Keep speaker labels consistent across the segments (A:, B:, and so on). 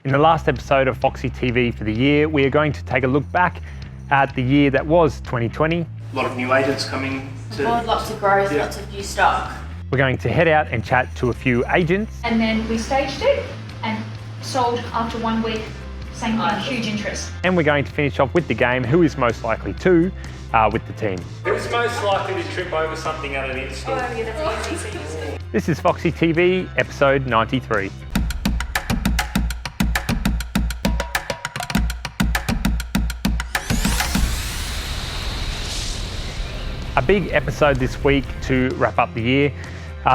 A: In the last episode of Foxy TV for the year, we are going to take a look back at the year that was 2020.
B: A lot of new agents coming to...
C: Lots of growth, lots of new stock.
A: We're going to head out and chat to a few agents.
D: And then we staged it and sold after 1 week. Same thing, huge interest.
A: And we're going to finish off with the game, who is most likely to, with the team.
B: Who's most likely to trip over something at an install?
C: Oh yeah, that's easy.
A: This is Foxy TV, episode 93. A big episode this week to wrap up the year.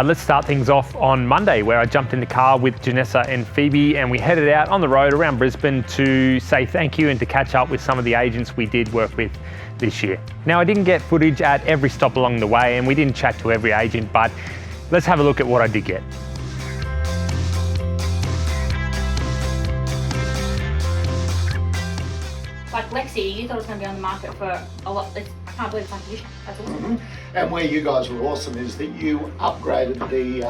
A: Let's start things off on Monday, where I jumped in the car with Janessa and Phoebe and we headed out on the road around Brisbane to say thank you and to catch up with some of the agents we did work with this year. Now, I didn't get footage at every stop along the way and we didn't chat to every agent, but let's have a look at what I did get.
C: Like Lexi, you thought it was going to be on the market for a lot. I can't believe it's like this. That's awesome.
E: And where you guys were awesome is that you upgraded the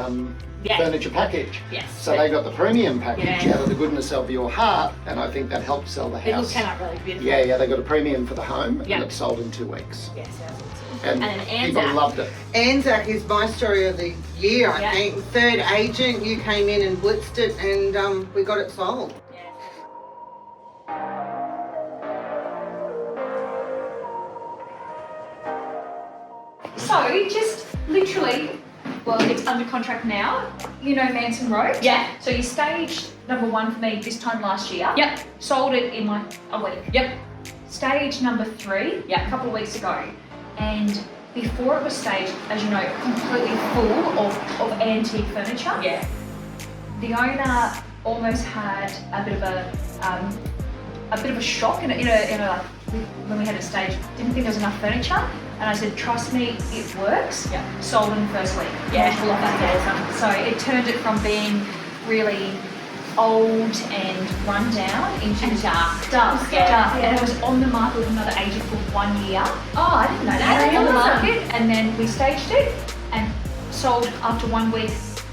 E: furniture package.
C: Yes.
E: So they got the premium package
C: Yeah.
E: out of the goodness of your heart, and I think that helped sell the
C: It
E: house.
C: came out really beautiful.
E: Yeah, they got a premium for the home,
C: Yeah.
E: and it sold in 2 weeks.
C: Yes, that's awesome.
E: And,
C: And then
E: people
C: Anzac.
E: loved it.
F: Anzac is my story of the year, I
C: Yeah.
F: think. Third agent, you came in and blitzed it and we got it sold.
C: Yeah.
D: So just literally, well, it's under contract now. You know Manson Road?
C: Yeah.
D: So you staged number 1 for me this time last year.
C: Yep.
D: Sold it in like a week.
C: Yep.
D: Stage number 3,
C: Yeah.
D: a couple of weeks ago. And before it was staged, as you know, completely full of antique furniture.
C: Yeah.
D: The owner almost had a bit of a shock in a when we had it staged. Didn't think there was enough furniture, and I said, "Trust me, it works."
C: Yeah.
D: Sold in the first week.
C: Yeah.
D: Multiple of that day. So it turned it from being really old and run down into
C: And dark.
D: dark,
C: Yeah.
D: dark.
C: Yeah.
D: And it was on the market with another agent for 1 year.
C: Oh, I didn't know that.
D: On the
C: That's awesome.
D: market, and then we staged it and sold after 1 week.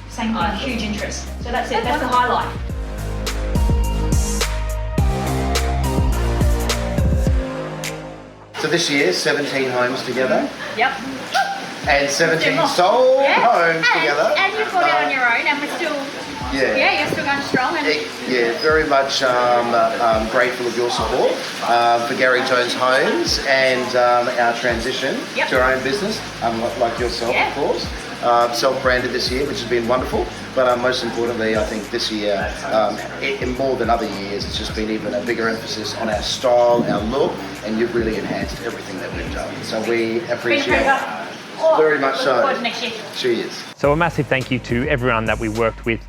D: Same thing,
C: Awesome.
D: huge interest. So that's it. That's the highlight.
G: So this year, 17 homes together,
C: Yep.
G: and 17
C: more.
G: sold
C: Yeah.
G: homes together.
C: And you bought it on your own, and we're still.
G: Yeah.
C: Yeah, you're still going strong. And
G: Yeah, very much grateful of your support for Gary Jones Homes and our transition
C: Yep.
G: to our own business, like yourself,
C: Yeah.
G: of course. Self-branded this year, which has been wonderful. But most importantly, I think this year, in more than other years, it's just been even a bigger emphasis on our style, our look, and you've really enhanced everything that we've done. So we appreciate it. Very much so.
C: Look forward to next year.
G: Cheers.
A: So a massive thank you to everyone that we worked with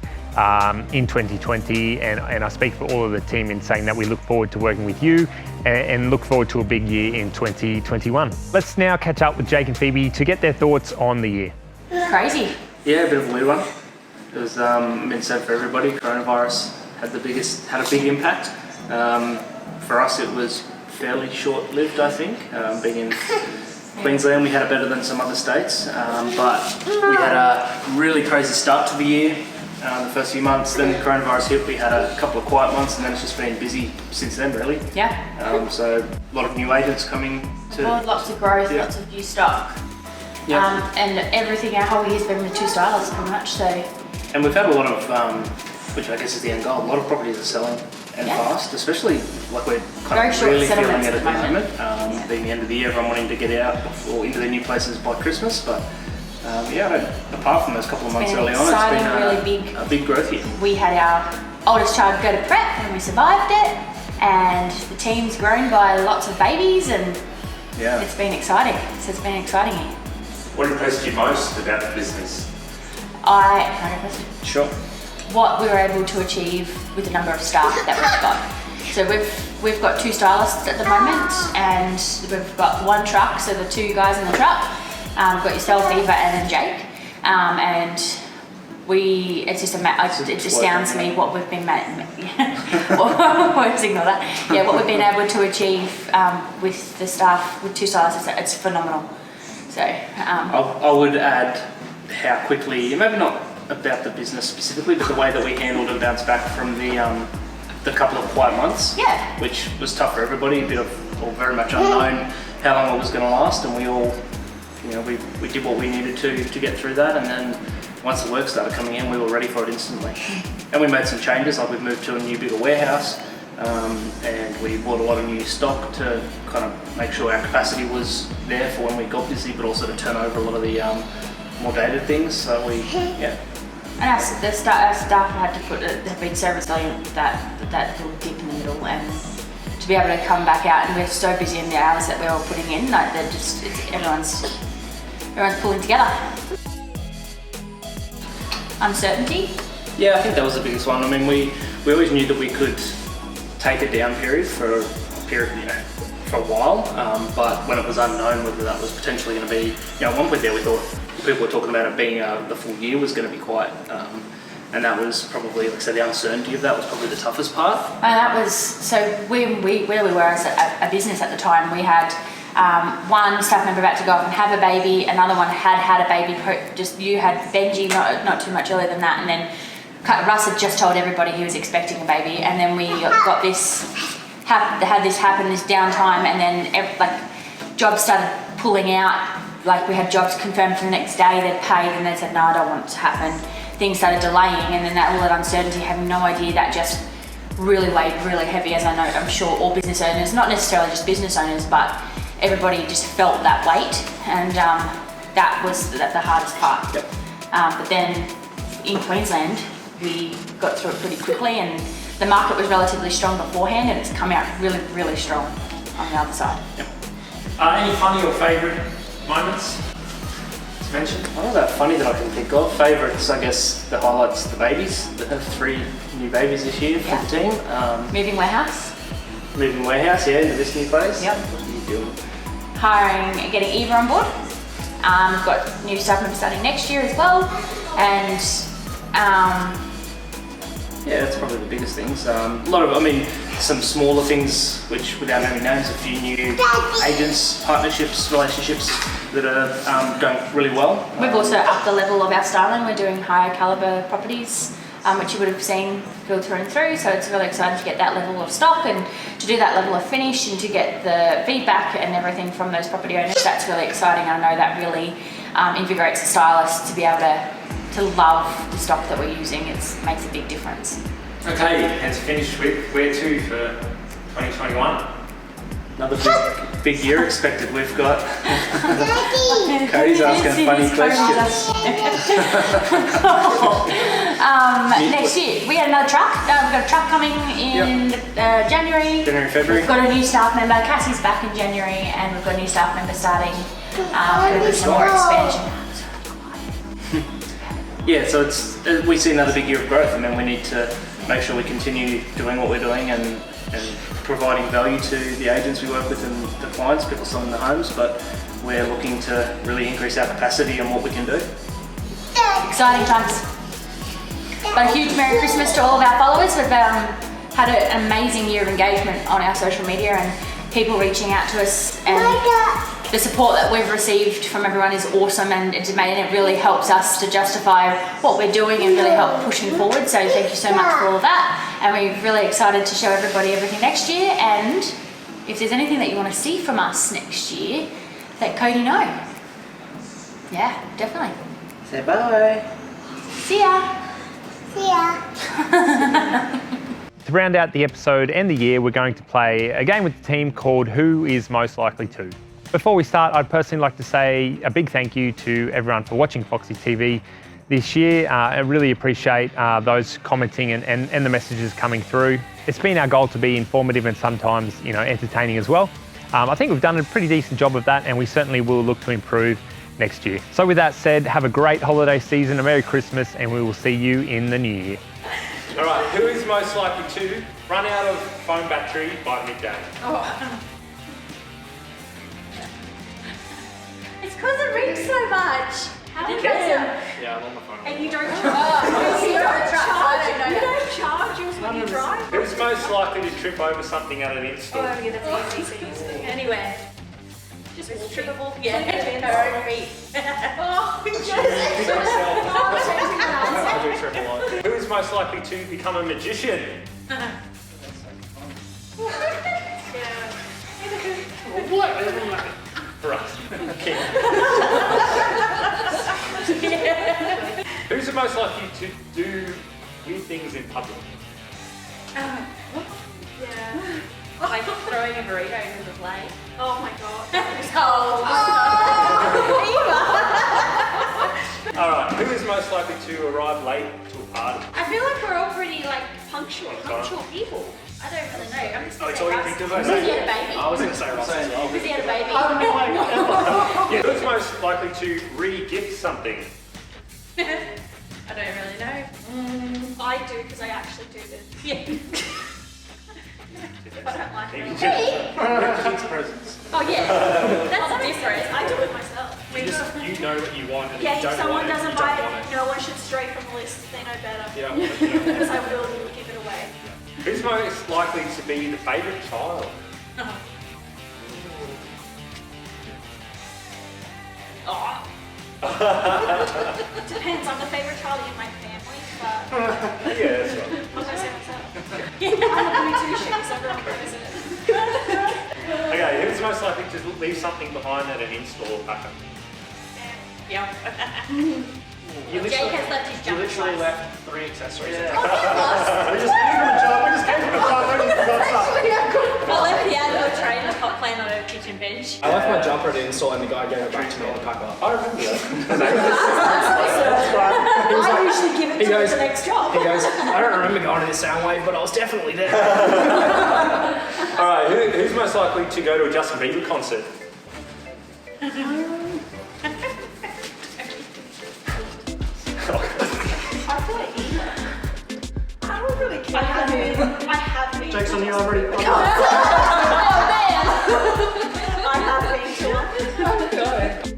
A: in 2020, and I speak for all of the team in saying that we look forward to working with you and look forward to a big year in 2021. Let's now catch up with Jake and Phoebe to get their thoughts on the year.
C: Crazy.
B: Yeah, a bit of a weird one. It was been said for everybody. Coronavirus had a big impact. For us, it was fairly short-lived, I think. Being in Queensland, we had it better than some other states, but we had a really crazy start to the year. The first few months, then the coronavirus hit. We had a couple of quiet months, and then it's just been busy since then, really.
C: Yeah.
B: So a lot of new agents coming to.
C: Lots of growth,
B: Yeah.
C: lots of new stock.
B: Yeah.
C: And everything our whole year's been with 2 stylists pretty much, so
B: And we've had a lot of, which I guess is the end goal, a lot of properties are selling and
C: Yeah.
B: fast, especially like we're
C: Very
B: kind of
C: short
B: really feeling
C: settlements
B: it at the moment.
C: Yeah.
B: Being the end of the year, everyone wanting to get out or into their new places by Christmas. But apart from those couple of months
C: Been
B: early on, it's
C: exciting,
B: been
C: really
B: a big growth year.
C: we had our oldest child go to prep and we survived it, and the team's grown by lots of babies, and
B: Yeah.
C: it's been exciting. So it's been an exciting year.
H: What impressed you most about the business?
C: Can I go first?
B: Sure.
C: What we were able to achieve with the number of staff that we've got. So we've got 2 stylists at the moment, and we've got 1 truck, so the 2 guys in the truck. We've got yourself, Eva, and then Jake. And it just astounds me what we've been won't ignore that. Yeah, what we've been able to achieve with the staff, with 2 stylists, it's phenomenal. So
B: I would add how quickly, maybe not about the business specifically, but the way that we handled and bounced back from the the couple of quiet months.
C: Yeah.
B: Which was tough for everybody, a bit of, or very much unknown how long it was going to last, and we all, you know, we did what we needed to get through that, and then once the work started coming in, we were ready for it instantly. And we made some changes, like we moved to a new bigger warehouse, and we bought a lot of new stock to kind of make sure our capacity was there for when we got busy, but also to turn over a lot of the more dated things. So we, yeah.
C: And our staff had to they've been so resilient with that little dip in the middle, and to be able to come back out, and we're so busy in the hours that we're all putting in, like they're just, everyone's pulling together. Uncertainty?
B: Yeah, I think that was the biggest one. I mean, we always knew that we could take a down period for a while, but when it was unknown whether that was potentially going to be, at one point there we thought people were talking about it being the full year was going to be quite, and that was probably, like I said, the uncertainty of that was probably the toughest part.
C: And that was, so where we were as a business at the time, we had one staff member about to go off and have a baby, another one had a baby, you had Benji not too much earlier than that, and then Russ had just told everybody he was expecting a baby, and then we got this, had this happen, this downtime, and then jobs started pulling out. Like we had jobs confirmed for the next day, they'd paid, and they said, no, I don't want it to happen. Things started delaying, and then all that uncertainty, having no idea, that just really weighed really heavy, as I know, I'm sure all business owners, not necessarily just business owners, but everybody just felt that weight, and that was the hardest part.
B: Yep.
C: But then in Queensland, we got through it pretty quickly, and the market was relatively strong beforehand, and it's come out really, really strong on the other side.
B: Yep.
H: Any funny or favourite moments to mention?
B: Not that funny that I can think of. Favourites, I guess, the highlights, the babies. The 3 new babies this year for the team.
C: Moving warehouse.
B: Moving warehouse, yeah, into this new place.
C: Yep.
B: What are you doing?
C: Hiring, getting Eva on board. We've got new staff members starting next year as well, and
B: yeah, that's probably the biggest things. A lot of, some smaller things, which without naming names, a few new agents, partnerships, relationships that are going really well.
C: We've also upped the level of our styling. We're doing higher caliber properties, which you would have seen filtering through. So it's really exciting to get that level of stock and to do that level of finish and to get the feedback and everything from those property owners. That's really exciting. I know that really invigorates the stylists to be able to love the stock that we're using. It makes a big difference.
H: Okay, and to finish with, where to for 2021?
B: Another big year expected. We've got Cody's asking funny questions.
C: Next year, we had another truck. We've got a truck coming in January.
B: January, February.
C: We've got a new staff member. Cassie's back in January, and we've got a new staff member starting. With some more expansion.
B: Yeah, so we see another big year of growth. We need to make sure we continue doing what we're doing and providing value to the agents we work with and the clients, people selling the homes, but we're looking to really increase our capacity and what we can do.
C: Exciting times. But a huge Merry Christmas to all of our followers. We've had an amazing year of engagement on our social media and people reaching out to us, and the support that we've received from everyone is awesome, and it really helps us to justify what we're doing and really help pushing forward. So thank you so much for all of that, and we're really excited to show everybody everything next year. And if there's anything that you want to see from us next year, let Cody know. Yeah, definitely.
B: Say bye.
C: See ya.
F: See ya.
A: To round out the episode and the year, we're going to play a game with the team called Who is Most Likely To. Before we start, I'd personally like to say a big thank you to everyone for watching Foxy TV this year. I really appreciate those commenting and the messages coming through. It's been our goal to be informative and sometimes, entertaining as well. I think we've done a pretty decent job of that, and we certainly will look to improve next year. So with that said, have a great holiday season, a Merry Christmas, and we will see you in the new year.
H: All right, who is most likely to run out of phone battery by midday?
C: Oh. It's because it rings so much. How is that?
H: Yeah, I'm on my phone.
D: And you don't charge. You don't charge yours when you drive.
H: Who's most likely to trip over something at an install?
D: Oh yeah, that's easy. Anywhere. Just trippable. Yeah. Oh,
H: I do trip a lot. Who is most likely to become a magician? most likely to do weird things in public?
I: Yeah.
C: Like throwing a burrito into the plate.
I: Oh my god.
H: Alright, who is most likely to arrive late to a party?
I: I feel like we're all pretty like punctual people.
C: I don't really know. I'm just
H: Are we
C: gonna say
H: talking
C: Russ.
H: pictures?
C: Because he had a baby.
J: I was going to say Ross as well.
C: Because he had a baby.
H: Yeah, who's most likely to re-gift something?
C: I don't really know.
I: I do because I actually do this.
C: Yeah.
I: I don't like it.
J: Kids' presents.
C: Oh yeah. That's different.
I: I do it myself.
J: You know what you want and
I: Yeah,
J: you don't
I: if someone
J: want it,
I: doesn't
J: you don't
I: buy
J: want
I: it,
J: it.
I: no one should stray from the list if they know better.
J: You don't want it, you don't want
I: Because I will give it away.
H: Who's most likely to be the favourite child?
I: Depends. I'm the favourite child in my family, but
H: Yeah, that's right.
I: I'm gonna say myself. I'm a Louis II ship, so everyone knows it.
H: Okay, who's most likely to leave something behind at an in-store packer?
C: Yeah.
J: You
C: Jake has left his
J: you
C: jumper
J: literally
C: twice.
J: left 3 accessories.
E: We just gave him a job. We just gave him a job. And he forgot something.
C: I left the outdoor tray and top plant on a kitchen bench.
J: I left my jumper at install and the guy gave it back to me on the packer.
H: I remember that.
I: I usually give it
J: He
I: to
J: goes-
I: the next job.
J: He goes, I don't remember going to this sound wave, but I was definitely there.
H: Alright, who's most likely to go to a Justin Bieber concert?
I: I feel like either. I don't really care. I have been.
E: Jake's on you already.
C: Oh man!
I: I have been to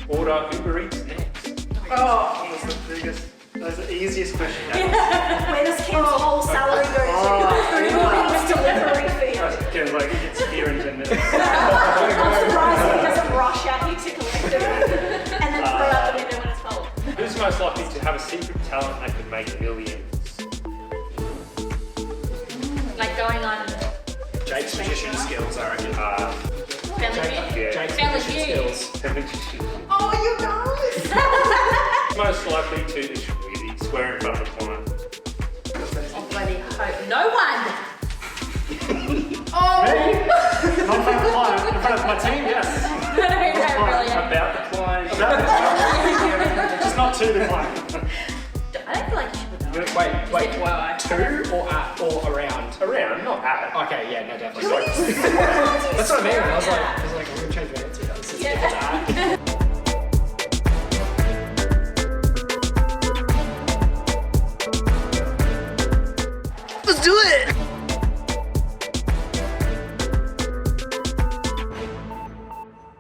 I: one.
H: Order Uber Eats next.
E: Oh, that's the biggest. That's the easiest question.
I: Where does Kim's whole salary go to? Uber's delivery fee.
H: Ken's like, he gets here in 10 minutes.
I: I'm surprised he doesn't rush at you to collect it and then throw out the window when it's cold.
H: Who's most likely to have a secret talent that could make millions?
C: Like going on
J: Jake's magician skills, I reckon.
C: Family Feud.
H: Yeah.
J: Jake's
C: Family
J: magician
C: Feud.
J: skills.
I: Oh, you guys!
H: Most likely to really swear in front of the client.
C: Oh, bloody hope. No one!
E: Not in front of the client, in front of my team, yes.
C: No, really.
H: About the client.
E: Just not to the client.
C: I don't feel like you should know.
J: Wait, to or at or around?
H: Around, not at.
J: Okay, yeah, no, definitely. That's what I mean. I was like, I'm going to change my answer. This is at.
G: Let's do it!